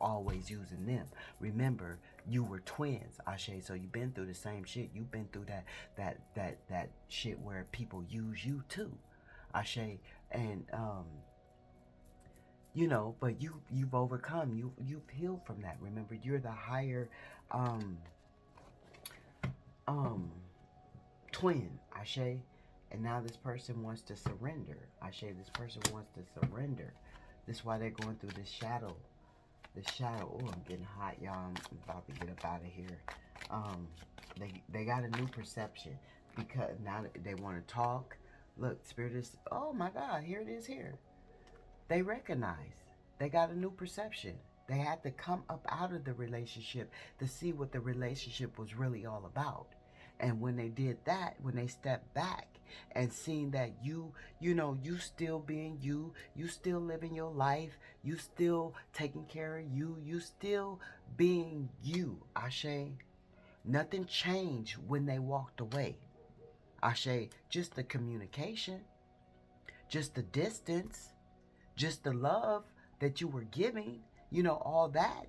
always using them. Remember, you were twins, Ashe, so you've been through the same shit. You've been through that shit where people use you too, Ashe. And but you've overcome. You've healed from that. Remember, you're the higher um um twin, Ashe. And now this person wants to surrender, Ashe. This person wants to surrender. This is why they're going through this shadow. This shadow. Oh, I'm getting hot, y'all. I'm about to get up out of here. They got a new perception, because now they want to talk. Look, Spirit is, oh my God, here it is here. They recognize. They got a new perception. They had to come up out of the relationship to see what the relationship was really all about. And when they did that, when they stepped back and seen that you still being you still living your life, you still taking care of you still being you, Ashe. Nothing changed when they walked away, Ashe. Just the communication, just the distance, just the love that you were giving, all that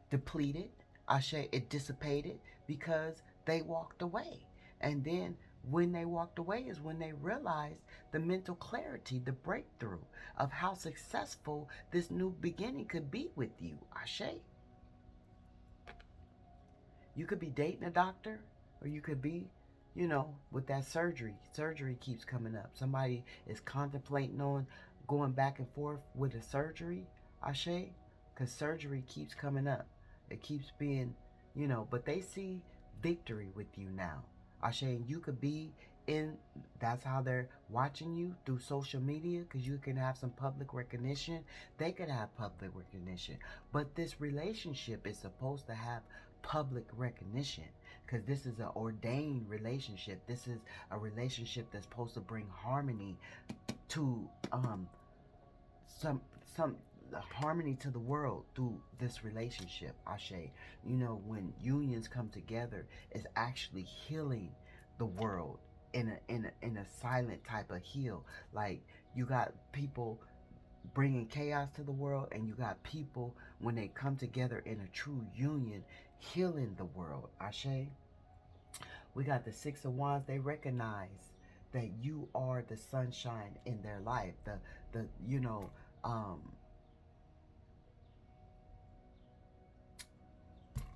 depleted. Ashe, it dissipated because they walked away. And then when they walked away is when they realized the mental clarity, the breakthrough of how successful this new beginning could be with you, Ashe. You could be dating a doctor, or you could be, with that surgery. Surgery keeps coming up. Somebody is contemplating on going back and forth with a surgery, Ashe, because surgery keeps coming up. It keeps being, but they see victory with you now, Ashe. And you could be in, that's how they're watching you, through social media, because you can have some public recognition. They could have public recognition. But this relationship is supposed to have public recognition, because this is an ordained relationship. This is a relationship that's supposed to bring harmony to some harmony to the world through this relationship, Ashe. When unions come together, it's actually healing the world in a silent type of heal. Like, you got people bringing chaos to the world, and you got people, when they come together in a true union, healing the world, Ashe. We got the Six of Wands. They recognize that you are the sunshine in their life. The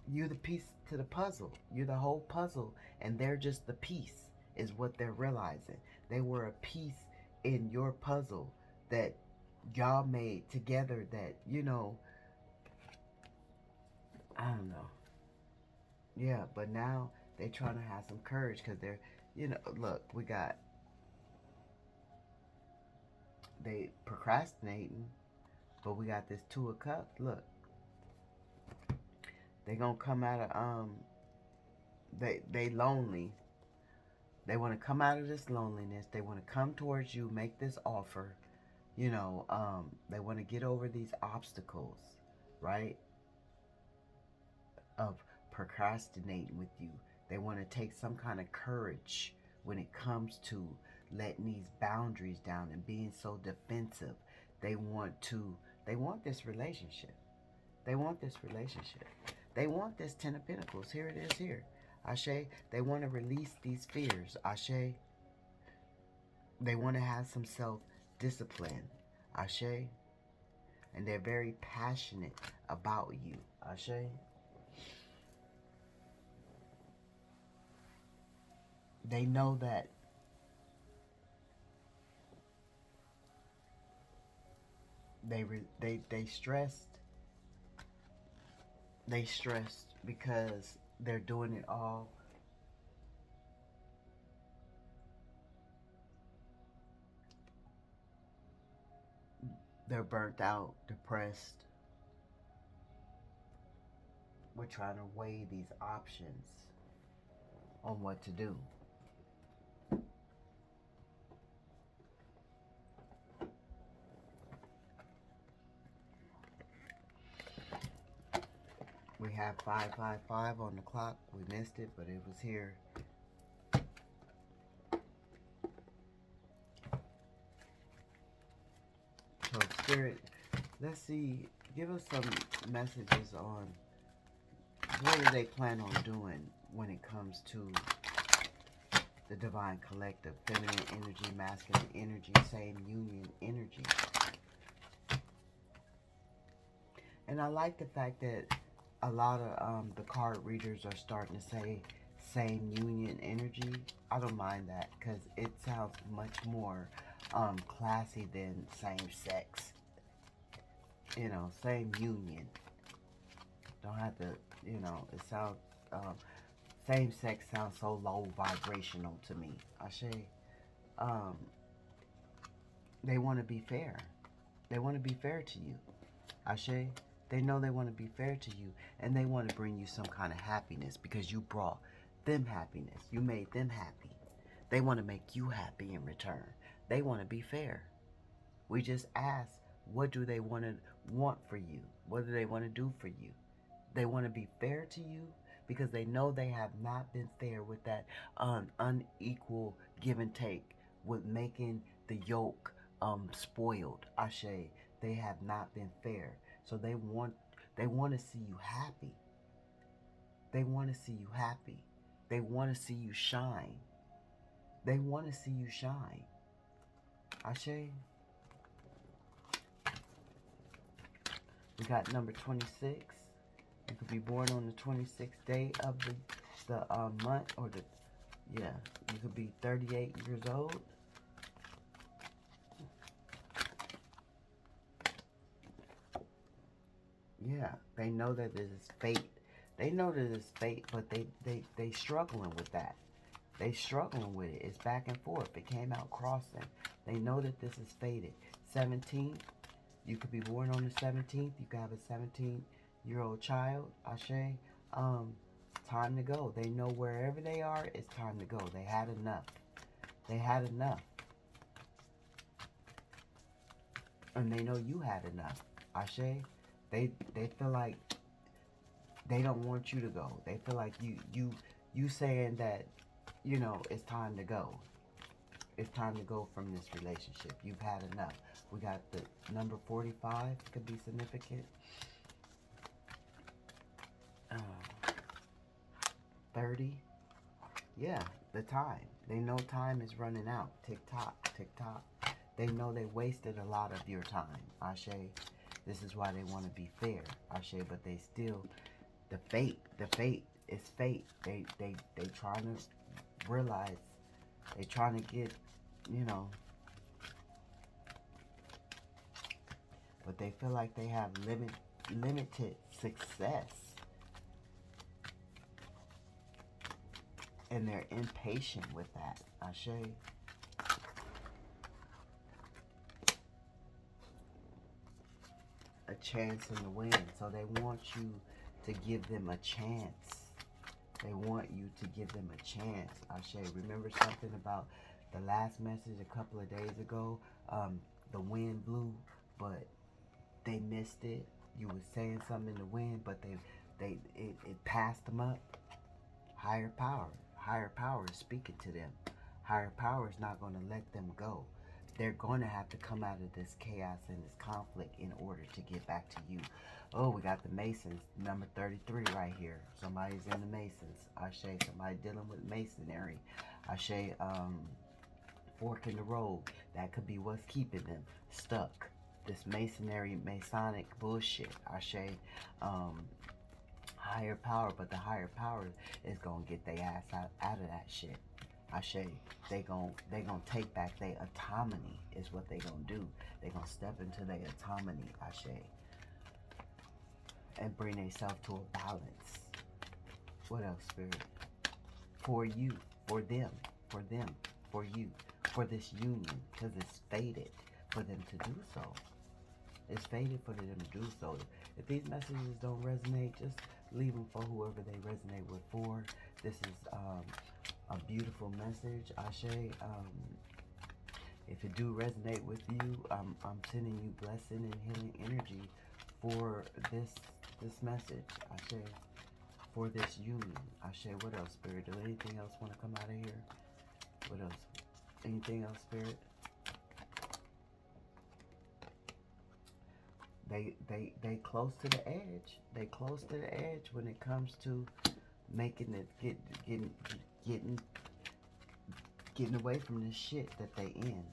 you're the piece to the puzzle. You're the whole puzzle, and they're just the piece, is what they're realizing. They were a piece in your puzzle that y'all made together, that, I don't know. Yeah, but now they trying to have some courage, because they're, look, we got, they procrastinating, but we got this Two of Cups. Look, they gonna come out of, they lonely. They want to come out of this loneliness. They want to come towards you, make this offer. They want to get over these obstacles, right? Of procrastinating with you. They want to take some kind of courage when it comes to letting these boundaries down and being so defensive. They want this relationship. They want this relationship. They want this Ten of Pentacles. Here it is here. Ashe, they want to release these fears. Ashe, they want to have some self-discipline. Ashe, and they're very passionate about you. Ashe. They know that they stressed. They stressed because they're doing it all. They're burnt out, depressed. We're trying to weigh these options on what to do. We have 555 on the clock. We missed it, but it was here. So Spirit, let's see, give us some messages on what do they plan on doing when it comes to the divine collective, feminine energy, masculine energy, same union energy. And I like the fact that a lot of the card readers are starting to say same union energy. I don't mind that because it sounds much more classy than same sex. You know, same union. Don't have to, you know, it sounds, same sex sounds so low vibrational to me. Ashe, they want to be fair. They want to be fair to you. Ashe, they know they want to be fair to you, and they want to bring you some kind of happiness because you brought them happiness. You made them happy. They want to make you happy in return. They want to be fair. We just ask, what do they want for you? What do they want to do for you? They want to be fair to you because they know they have not been fair with that unequal give and take, with making the yoke spoiled. Ashe, they have not been fair. So they want to see you happy. They want to see you happy. They want to see you shine. They want to see you shine. Ashe. We got number 26. You could be born on the 26th day of the month, or you could be 38 years old. Yeah, they know that this is fate. They know that it's fate, but they struggling with that. They struggling with it. It's back and forth. It came out crossing. They know that this is fated. 17th, you could be born on the 17th. You could have a 17-year-old child. Ashe, time to go. They know wherever they are, it's time to go. They had enough. They had enough. And they know you had enough. Ashe, they feel like they don't want you to go. They feel like you saying that, you know, it's time to go. It's time to go from this relationship. You've had enough. We got the number 45. Could be significant. 30. Yeah, the time. They know time is running out. Tick tock, tick tock. They know they wasted a lot of your time. Ashe. This is why they want to be fair. Ashe, but they still, the fate is fate. They trying to realize, they trying to get, you know, but they feel like they have limited success. And they're impatient with that. Ashe. A chance in the wind. So they want you to give them a chance. They want you to give them a chance. Ashe. Remember something about the last message a couple of days ago? The wind blew, but they missed it. You were saying something in the wind, but it passed them up. Higher power is speaking to them. Higher power is not going to let them go. They're going to have to come out of this chaos and this conflict in order to get back to you. Oh, we got the Masons, number 33 right here. Somebody's in the Masons. Ashe, somebody dealing with masonry. Ashe, fork in the road. That could be what's keeping them stuck. This masonry, masonic bullshit. Ashe, higher power, but the higher power is going to get their ass out of that shit. Ashe, they gon' take back their autonomy is what they gonna do. They gonna step into their autonomy, Ashe, and bring themselves to a balance. What else, Spirit? For you, for them, for you, for this union, because it's fated for them to do so. It's fated for them to do so. If these messages don't resonate, just leave them for whoever they resonate with for. This is a beautiful message, Ashe. If it do resonate with you, I'm sending you blessing and healing energy for this message, Ashe, for this union, Ashe. What else, Spirit? Do anything else want to come out of here? What else? Anything else, Spirit? They close to the edge. They close to the edge when it comes to making it getting away from this shit that they in.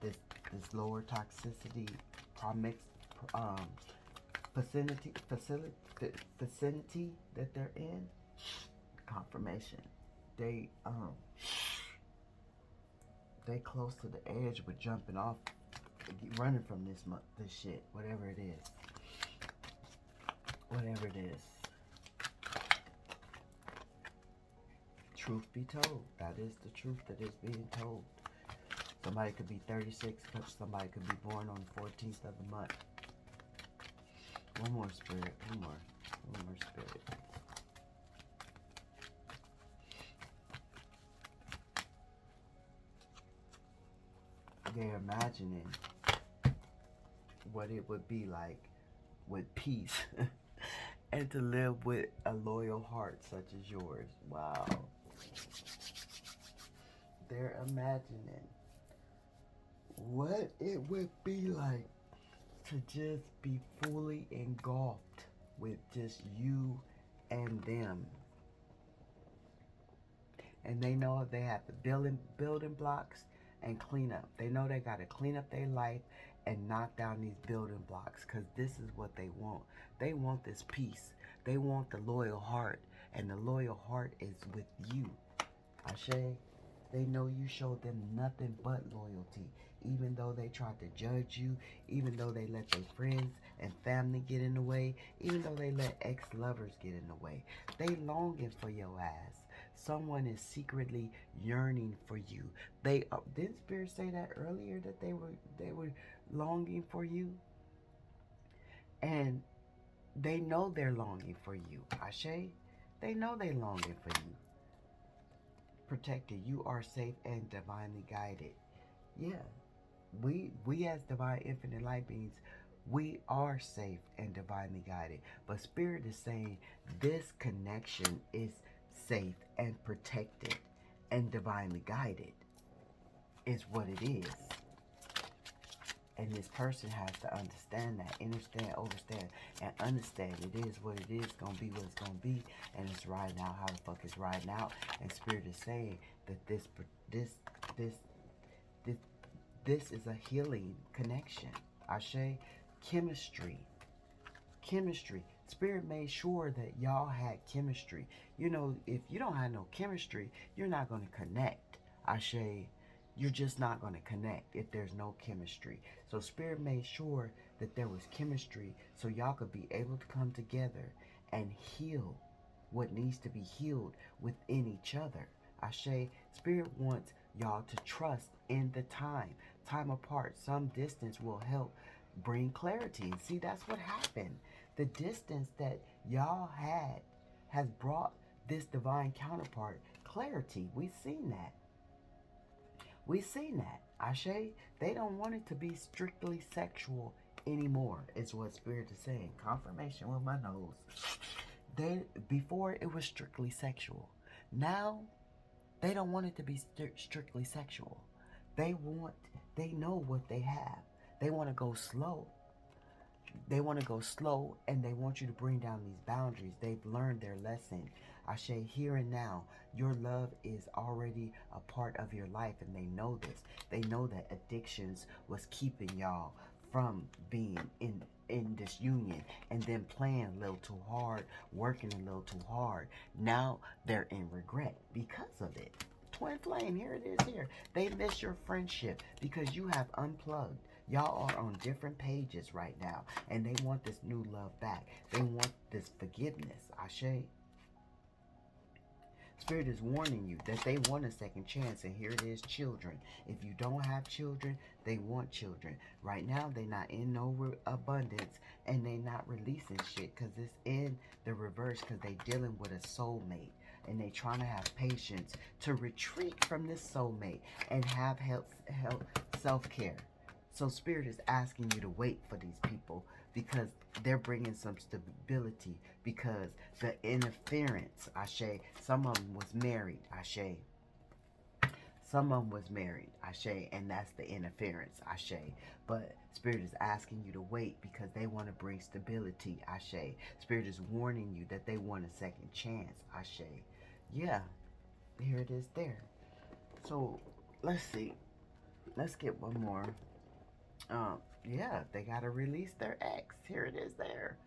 This lower toxicity, karmic vicinity that they're in. Confirmation. They close to the edge with jumping off, running from this shit, whatever it is. Whatever it is. Truth be told, that is the truth that is being told. Somebody could be 36, somebody could be born on the 14th of the month. One more, Spirit, one more, Spirit. They're imagining what it would be like with peace and to live with a loyal heart such as yours. Wow. They're imagining what it would be like to just be fully engulfed with just you and them. And they know they have the building blocks and clean up. They know they got to clean up their life and knock down these building blocks, because this is what they want. They want this peace. They want the loyal heart, and the loyal heart is with you. Ashe, they know you showed them nothing but loyalty, even though they tried to judge you, even though they let their friends and family get in the way, even though they let ex-lovers get in the way. They longing for your ass. Someone is secretly yearning for you. They didn't Spirit say that earlier, that they were longing for you? And they know they're longing for you. Ashe, they know they're longing for you. Protected, you are safe and divinely guided. Yeah, we as divine infinite light beings, we are safe and divinely guided. But Spirit is saying this connection is safe and protected and divinely guided is what it is. And this person has to understand that, understand, and understand it is what it is, gonna be what it's gonna be, and it's riding out how the fuck it's riding out. And Spirit is saying that this is a healing connection. Ashe, chemistry. Spirit made sure that y'all had chemistry. You know, if you don't have no chemistry, you're not going to connect. Ashe, you're just not going to connect if there's no chemistry. So Spirit made sure that there was chemistry so y'all could be able to come together and heal what needs to be healed within each other. Ashe, Spirit wants y'all to trust in the time apart. Some distance will help bring clarity. And see, that's what happened. The distance that y'all had has brought this divine counterpart clarity. We've seen that. Ashe, they don't want it to be strictly sexual anymore, is what Spirit is saying. Confirmation with my nose. Before it was strictly sexual. Now They don't want it to be strictly sexual. They know what they have. They want to go slow. They want to go slow, and they want you to bring down these boundaries. They've learned their lesson. Ashe, here and now, your love is already a part of your life, and they know this. They know that addictions was keeping y'all from being in this union, and then playing a little too hard, working a little too hard. Now they're in regret because of it. Twin flame, here it is here. They miss your friendship because you have unplugged. Y'all are on different pages right now, and they want this new love back. They want this forgiveness. Ashe. Spirit is warning you that they want a second chance, and here it is, children. If you don't have children, they want children. Right now, they're not in no abundance, and they not releasing shit because it's in the reverse, because they dealing with a soulmate, and they trying to have patience to retreat from this soulmate and have self-care. So Spirit is asking you to wait for these people, because they're bringing some stability, because the interference, Ashe, some of them was married, Ashe. Some of them was married, Ashe, and that's the interference, Ashe. But Spirit is asking you to wait because they want to bring stability, Ashe. Spirit is warning you that they want a second chance, Ashe. Yeah, here it is there. So, let's see. Let's get one more. Yeah, they got to release their ex. Here it is there.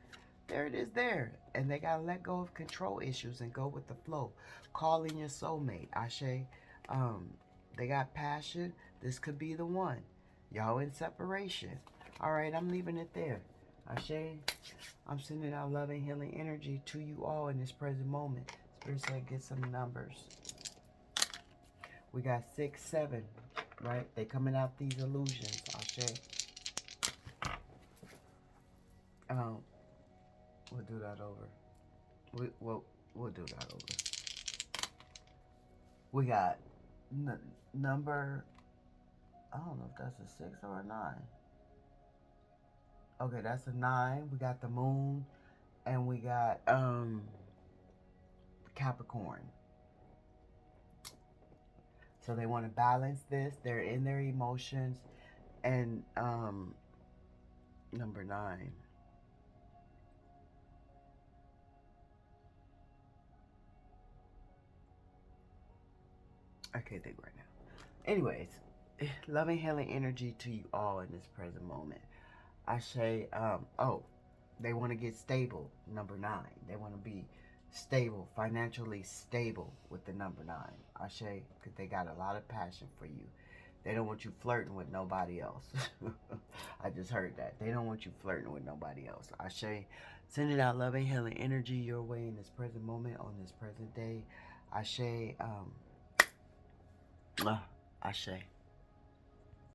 There it is there. And they got to let go of control issues and go with the flow. Call in your soulmate, Ashe. They got passion. This could be the one. Y'all in separation. All right, I'm leaving it there. Ashe, I'm sending out love and healing energy to you all in this present moment. Spirit said, get some numbers. We got 6, 7, right? They coming out these illusions, Ashe. We'll do that over. We'll do that over. We got number, I don't know if that's a 6 or a 9. Okay, that's a 9. We got the moon, and we got Capricorn. So they want to balance this. They're in their emotions, and number 9. I can't think right now. Anyways, loving healing energy to you all in this present moment. I say, they want to get stable, number 9. They want to be stable, financially stable with the number 9. I say, because they got a lot of passion for you. They don't want you flirting with nobody else. I just heard that. They don't want you flirting with nobody else. I say, sending out loving healing energy your way in this present moment, on this present day. I say, Ashe.